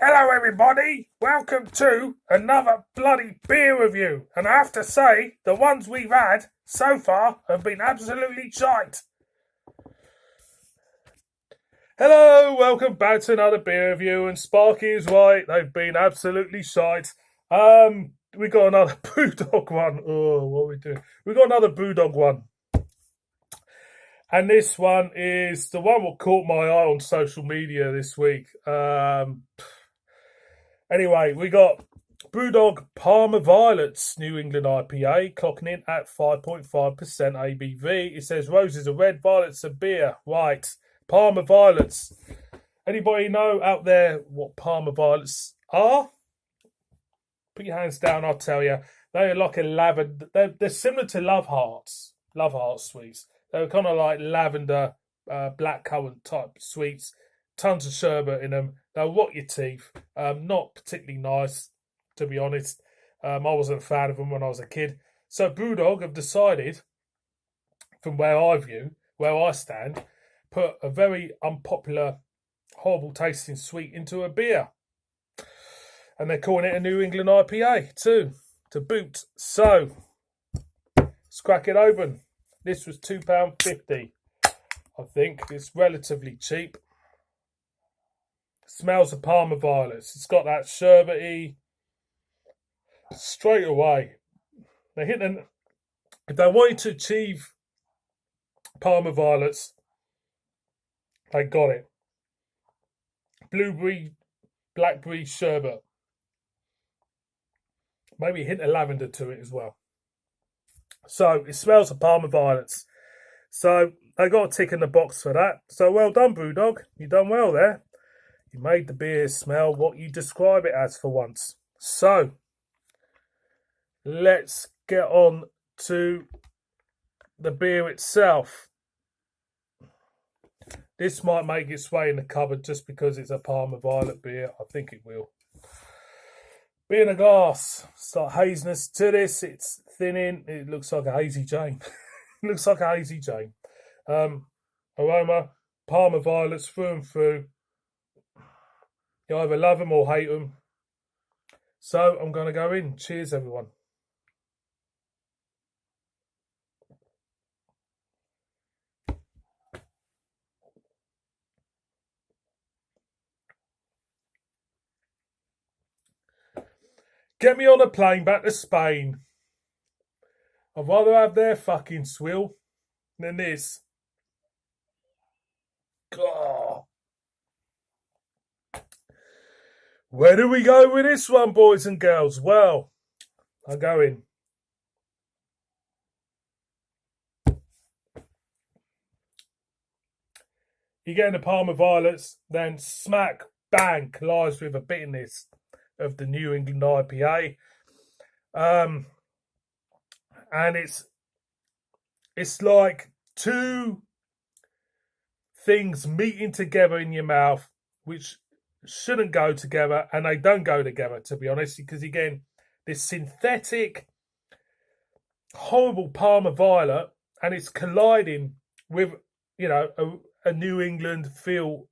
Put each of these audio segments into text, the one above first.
Hello everybody, welcome to another bloody beer review, and I have to say, the ones we've had so far have been absolutely shite. Hello, welcome back to another beer review, and Sparky is right, they've been absolutely shite. We got another BrewDog one. Oh, what are we doing? We got another BrewDog one. And this one is the one that caught my eye on social media this week. Anyway, we got BrewDog Parma Violets New England IPA, clocking in at 5.5% ABV. It says roses are red, violets are beer. Right, Parma Violets. Anybody know out there what Parma Violets are? Put your hands down, I'll tell you. They are like a lavender. They're similar to Love Hearts sweets. They're kind of like lavender, blackcurrant type sweets. Tons of sherbet in them. They'll rot your teeth. Not particularly nice, to be honest. I wasn't a fan of them when I was a kid. So BrewDog have decided, from where I stand, put a very unpopular, horrible tasting sweet into a beer. And they're calling it a New England IPA too, to boot. So, let's crack it open. This was £2.50, I think. It's relatively cheap. Smells of Parma Violets. It's got that sherbety straight away. They hit them. If they wanted to achieve Parma Violets, they got it. Blueberry, blackberry sherbet. Maybe a hint of lavender to it as well. So it smells of Parma Violets. So they got a tick in the box for that. So well done, BrewDog. You done well there. You made the beer smell what you describe it as for once. So, let's get on to the beer itself. This might make its way in the cupboard just because it's a Parma Violet beer. I think it will. Beer in a glass. Slight haziness to this. It's thinning. It looks like a Hazy Jane. It looks like a Hazy Jane. Aroma, Parma Violets through and through. You either love them or hate them. So I'm going to go in. Cheers, everyone. Get me on a plane back to Spain. I'd rather have their fucking swill than this. God. Where do we go with this one, boys and girls? Well, I'm going. You're getting the Parma Violets, then smack, bang, collides with a bitterness of the New England IPA. And it's like two things meeting together in your mouth, which shouldn't go together, and they don't go together, to be honest, because again, this synthetic horrible Parma Violet, and it's colliding with a New England feel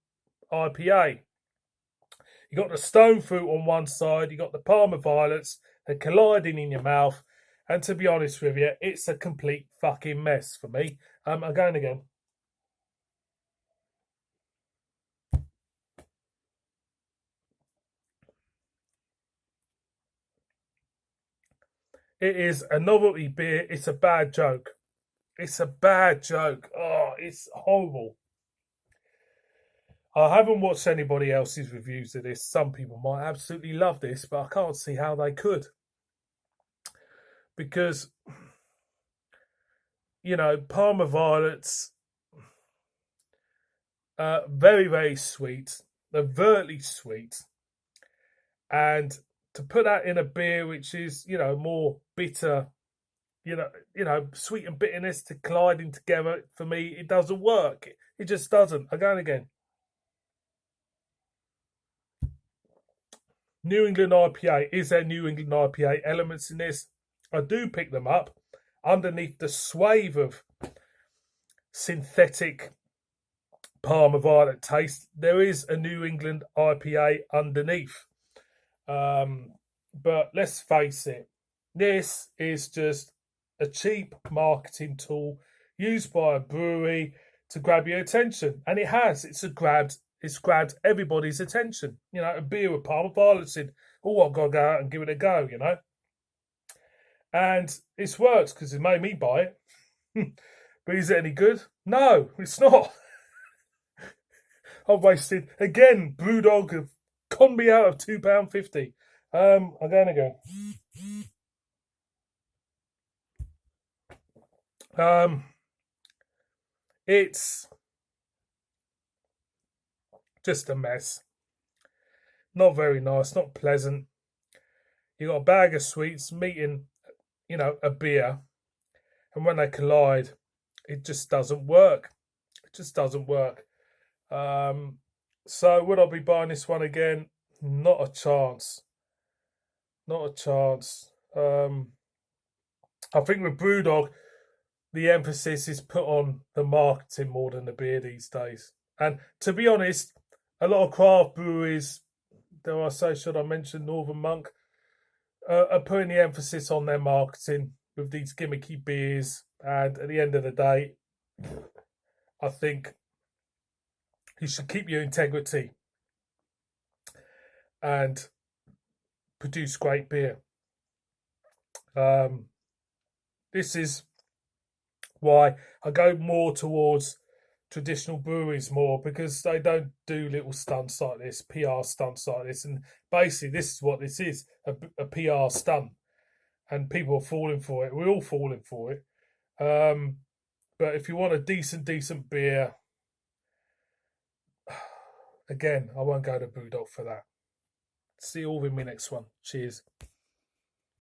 IPA. You got the stone fruit on one side, you got the Parma Violets, they're colliding in your mouth, and to be honest with you, it's a complete fucking mess for me. I'm going again. It is a novelty beer. It's a bad joke. It's a bad joke. Oh, it's horrible. I haven't watched anybody else's reviews of this. Some people might absolutely love this, but I can't see how they could. Because, Parma Violets, very, very sweet. Overtly sweet. And to put that in a beer which is, more bitter, sweet and bitterness to colliding together, for me, it doesn't work. It just doesn't. I'm going again. New England IPA. Is there New England IPA elements in this? I do pick them up underneath the swathe of synthetic Parma Violet taste, there is a New England IPA underneath. But let's face it, this is just a cheap marketing tool used by a brewery to grab your attention, and it has. It's grabbed everybody's attention. You know, a beer with Parma Violets in. Oh, I've got to go out and give it a go. You know, and it's worked because it made me buy it. But is it any good? No, it's not. I've wasted again. BrewDog have conned me out of £2.50. I'm going again. It's just a mess. Not very nice. Not pleasant. You got a bag of sweets meeting, a beer, and when they collide, it just doesn't work. It just doesn't work. So would I be buying this one again? Not a chance. Not a chance. I think with BrewDog, the emphasis is put on the marketing more than the beer these days. And to be honest, a lot of craft breweries, dare I say, should I mention Northern Monk, are putting the emphasis on their marketing with these gimmicky beers. And at the end of the day, I think you should keep your integrity and produce great beer. This is why I go more towards traditional breweries more, because they don't do little stunts like this, PR stunts like this. And basically, this is what this is, a PR stunt. And people are falling for it. We're all falling for it. But if you want a decent beer, again, I won't go to BrewDog for that. See you all in my next one. Cheers.